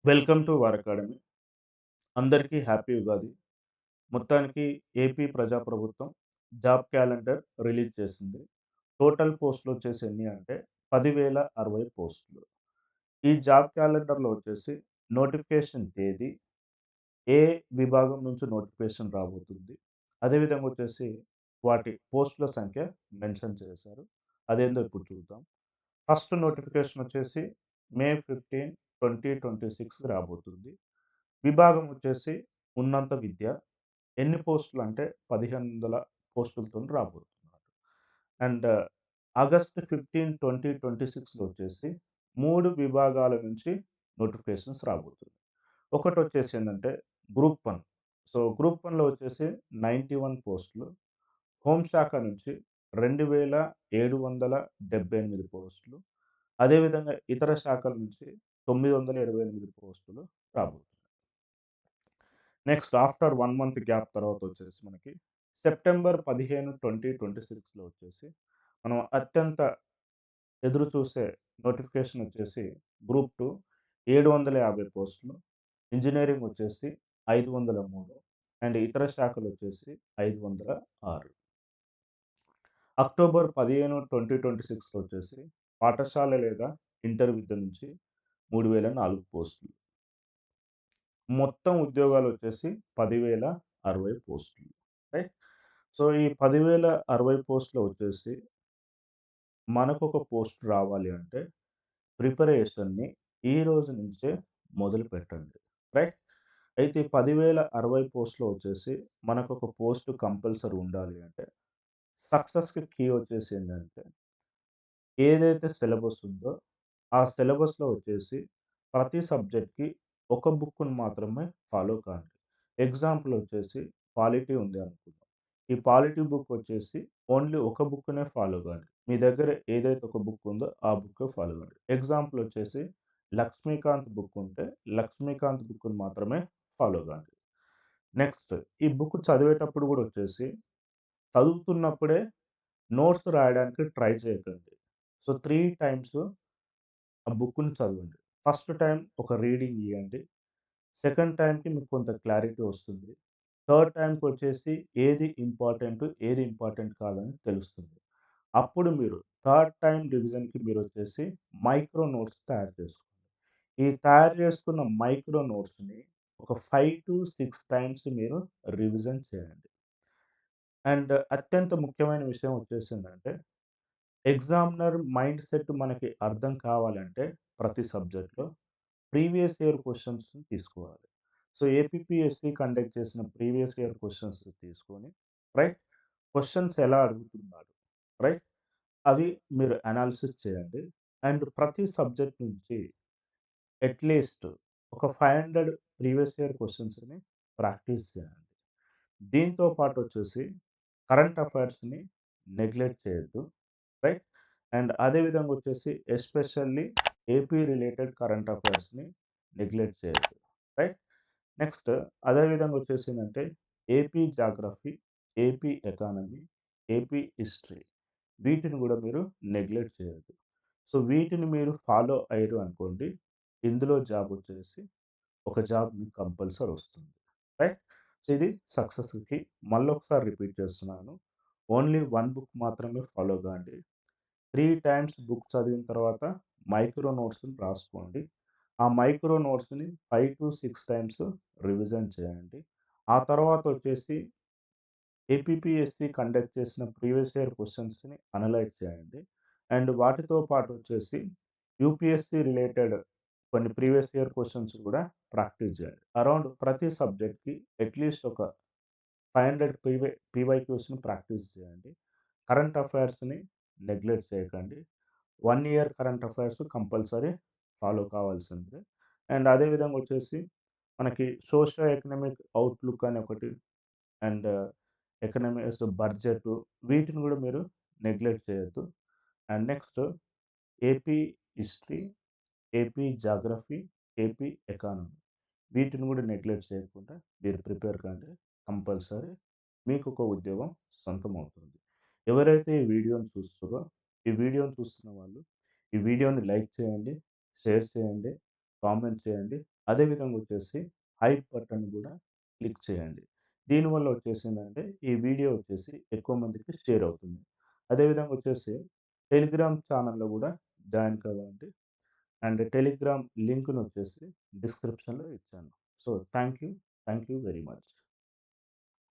Welcome to war academy. అందరికీ happy Ugadi. మొత్తానికి AP ప్రజాప్రభుత్వం జాబ్ క్యాలెండర్ రిలీజ్ చేసింది. టోటల్ పోస్టులు వచ్చేసి ఎన్ని అంటే 10,060 పోస్టులు. ఈ జాబ్ క్యాలెండర్‌లో వచ్చేసి నోటిఫికేషన్ తేదీ, ఏ విభాగం నుంచి నోటిఫికేషన్ రాబోతుంది. అదేవిధంగా వచ్చేసి వాటి పోస్టుల సంఖ్య మెన్షన్ చేశారు. అదేందో ఇప్పుడు చూద్దాం. ఫస్ట్ నోటిఫికేషన్ వచ్చేసి మే 15, 2026 రాబోతుంది. విభాగం వచ్చేసి ఉన్నత విద్య. ఎన్ని పోస్టులు అంటే 1500 పోస్టులతోని రాబోతున్నారు. అండ్ ఆగస్ట్ 15, 2026లో వచ్చేసి 3 విభాగాల నుంచి నోటిఫికేషన్స్ రాబోతుంది. ఒకటొచ్చేసి ఏందంటే గ్రూప్ 1. సో, గ్రూప్ 1లో వచ్చేసి 91 పోస్టులు. హోంశాఖ నుంచి 2778 పోస్టులు. అదేవిధంగా ఇతర శాఖల నుంచి 928 పోస్టులు రాబోతున్నాయి. నెక్స్ట్ ఆఫ్టర్ 1 మంత్ గ్యాప్ తర్వాత వచ్చేసి మనకి సెప్టెంబర్ 15, 2026లో వచ్చేసి మనం అత్యంత ఎదురు చూసే నోటిఫికేషన్ వచ్చేసి గ్రూప్ 2 750 పోస్టులు. ఇంజినీరింగ్ వచ్చేసి 503 అండ్ ఇతర శాఖలు వచ్చేసి 506. అక్టోబర్ 15, 2026లో వచ్చేసి పాఠశాల లేదా ఇంటర్ విద్య నుంచి 3004 పోస్టులు. మొత్తం ఉద్యోగాలొచ్చేసి 10,060 పోస్టులు. రైట్. సో, ఈ 10,060 పోస్ట్‌లో వచ్చేసి మనకొక పోస్ట్ రావాలి అంటే ప్రిపరేషన్‌ని ఈ రోజు నుంచే మొదలుపెట్టండి. రైట్. అయితే ఈ 10,060 పోస్ట్‌లో వచ్చేసి మనకొక పోస్ట్ కంపల్సరీ ఉండాలి అంటే సక్సెస్‌కి కీ వచ్చేసి ఏంటంటే ఏదైతే సిలబస్ ఉందో ఆ సిలబస్‌లో వచ్చేసి ప్రతి సబ్జెక్ట్‌కి ఒక బుక్‌ని మాత్రమే ఫాలో కాండి. ఎగ్జాంపుల్ వచ్చేసి పాలిటీ ఉంది అనుకుందాం. ఈ పాలిటీ బుక్ వచ్చేసి ఓన్లీ ఒక బుక్‌నే ఫాలో కాండి. మీ దగ్గర ఏదైతే ఒక బుక్ ఉందో ఆ బుక్కే ఫాలో కాండి. ఎగ్జాంపుల్ వచ్చేసి లక్ష్మీకాంత్ బుక్ ఉంటే లక్ష్మీకాంత్ బుక్‌ని మాత్రమే ఫాలో కాండి. నెక్స్ట్ ఈ బుక్ చదివేటప్పుడు కూడా వచ్చేసి చదువుతున్నప్పుడే నోట్స్ రాయడానికి ట్రై చేయకండి. సో, 3 టైమ్స్ ఆ బుక్‌ని చదవండి. ఫస్ట్ టైమ్ ఒక రీడింగ్ ఇయ్యండి. సెకండ్ టైమ్‌కి మీకు కొంత క్లారిటీ వస్తుంది. థర్డ్ టైమ్‌కొచ్చేసి ఏది ఇంపార్టెంట్ కాదని తెలుస్తుంది. అప్పుడు మీరు థర్డ్ టైమ్ రివిజన్‌కి మీరొచ్చేసి మైక్రో నోట్స్ తయారు చేసుకోండి. ఈ తయారు చేసుకున్న మైక్రో నోట్స్‌ని ఒక 5-6 టైమ్స్ మీరు రివిజన్ చేయండి. అండ్ అత్యంత ముఖ్యమైన విషయం వచ్చేసిందంటే ఎగ్జామినర్ మైండ్ సెట్ మనకి అర్థం కావాలంటే ప్రతి సబ్జెక్ట్‌లో ప్రీవియస్ ఇయర్ క్వెషన్స్‌ని తీసుకోవాలి. సో, ఏపీపీఎస్సీ కండక్ట్ చేసిన ప్రీవియస్ ఇయర్ క్వెషన్స్ తీసుకొని రైట్, క్వెషన్స్ ఎలా అడుగుతున్నాడు, రైట్, అవి మీరు అనాలిసిస్ చేయండి. అండ్ ప్రతి సబ్జెక్ట్ నుంచి అట్‌లీస్ట్ ఒక 500 ప్రీవియస్ ఇయర్ క్వెషన్స్‌ని ప్రాక్టీస్ చేయండి. దీంతో పాటొచ్చేసి కరెంట్ అఫైర్స్‌ని నెగ్లెక్ట్ చేయొద్దు. రైట్. అండ్ అదే విధంగా వచ్చేసి ఎస్పెషల్లీ ఏపీ రిలేటెడ్ కరెంట్ అఫైర్స్‌ని నెగ్లెక్ట్ చేయొద్దు. రైట్. నెక్స్ట్ అదే విధంగా వచ్చేసిందంటే AP geography, AP economy, AP history వీటిని గూడా మీరు నెగ్లెక్ట్ చేయొద్దు. సో, వీటిని మీరు ఫాలో అయ్యారు అనుకోండి, ఇందులో జాబ్ వచ్చేసి ఒక జాబ్ మీకు కంపల్సరీ వస్తుంది. రైట్. సో, ఇది సక్సెస్‌కి మళ్ళొకసారి రిపీట్ చేస్తున్నాను. ఓన్లీ 1 బుక్ మాత్రమే ఫాలో గాండి. 3 టైమ్స్ బుక్ చదివిన తర్వాత మైక్రో నోట్స్‌ని రాసుకోండి. ఆ మైక్రో నోట్స్‌ని 5-6 టైమ్స్ రివిజన్ చేయండి. ఆ తర్వాత వచ్చేసి ఏపీపీఎస్సీ కండక్ట్ చేసిన ప్రీవియస్ ఇయర్ క్వెషన్స్‌ని అనలైజ్ చేయండి. అండ్ వాటితో పాటు వచ్చేసి యూపీఎస్సీ రిలేటెడ్ కొన్ని ప్రీవియస్ ఇయర్ క్వెషన్స్ కూడా ప్రాక్టీస్ చేయండి. అరౌండ్ ప్రతి సబ్జెక్ట్‌కి అట్‌లీస్ట్ ఒక 500 పీవైక్యూస్‌ని ప్రాక్టీస్ చేయండి. కరెంట్ అఫైర్స్‌ని నెగ్లెక్ట్ చేయకండి. 1 year current affairs compulsory follow కావాల్సిందే. అండ్ అదే విధంగా వచ్చేసి మనకి సోషియో ఎకనామిక్ అవుట్‌లుక్ అని ఒకటి అండ్ ఎకనామిక్స్ బడ్జెట్ వీటిని కూడా మీరు నెగ్లెక్ట్ చేయొద్దు. And next AP history, AP geography, AP economy వీటిని కూడా నెగ్లెక్ట్ చేయకుండా మీరు ప్రిపేర్ కండి. కంపల్సరీ మీకొక ఉద్యోగం సొంతమవుతుంది. ఎవరైతే ఈ వీడియోని చూస్తుర్రో, ఈ వీడియోని చూస్తున్న వాళ్ళు ఈ వీడియోని లైక్ చేయండి, షేర్ చేయండి. కామెంట్ చేయండి. అదేవిధంగా వచ్చేసి హైప్ బటన్ గూడా క్లిక్ చేయండి. దీనివల్ల వచ్చేసిందంటే ఈ వీడియో వచ్చేసి ఎక్కువ మందికి షేర్ అవుతుంది. అదేవిధంగా వచ్చేసి టెలిగ్రామ్ ఛానెల్‌లో గూడా జాయిన్ కావండి. అండ్ టెలిగ్రామ్ లింక్‌నొచ్చేసి డిస్క్రిప్షన్‌లో ఇచ్చాను. So, thank you. Thank you very much.